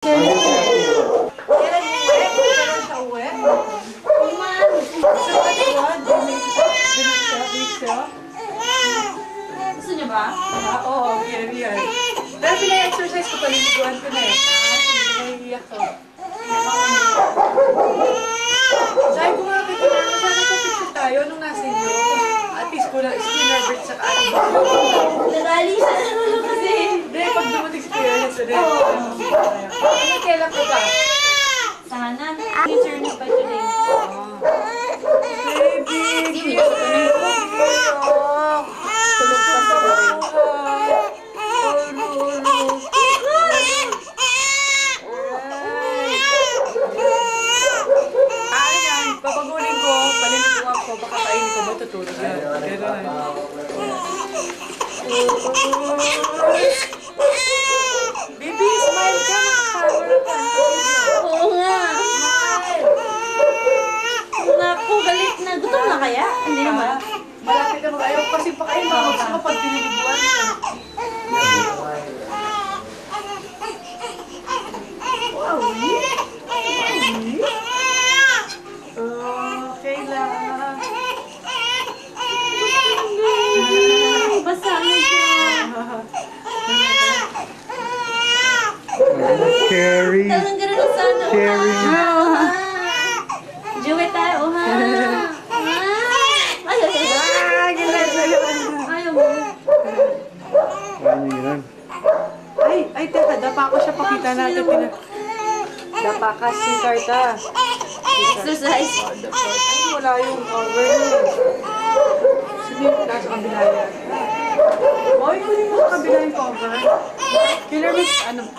Kailan uwi? Kailan siya uwi? Sa katiwan? Ganun siya? Gusto niyo ba? Oo, yan. Pero pinay-exercise ko, paliliguan ko na eh. Nahihiyak ko. Sabi ko nga kay Kinarma, sana po picture tayo nung nasa inyo. At least ko lang, Skinnerbert sa ate mo. Nadali siya kasi. Hindi, pag dumating si Kuya, yun sa rin. Anong kailan ko ba? Sana. Future na pa today. Baby! Hindi mo gusto na yun. Tulog pa sa buhay. Ano yan? Papagunin ko, paliliguan ko, baka kainin ko, matutulog yan. Ganun. Baby, smile ka, makakawala ka. Oo nga. Smile! Naku, galit na. Gutom na kaya? Hindi naman. Malapit na mag-ayaw kasi pakain mo. Gusto ko pag piniliguan ka. Okay lang. Basa na siya. Carrie. Talagang ganun ang sana. Caring. Joey tayo, ha? Ay, ay, ay. Ayaw mo. Ano yun? Ay, teka, dapa ko siya. Pakita natin. Dapa ka si Carta. Exercise. Ay, wala yung cover niya. Sige, nasa kabila yan. Oy, kunin mo sa kabila yung cover. Killer Mix, ano mo?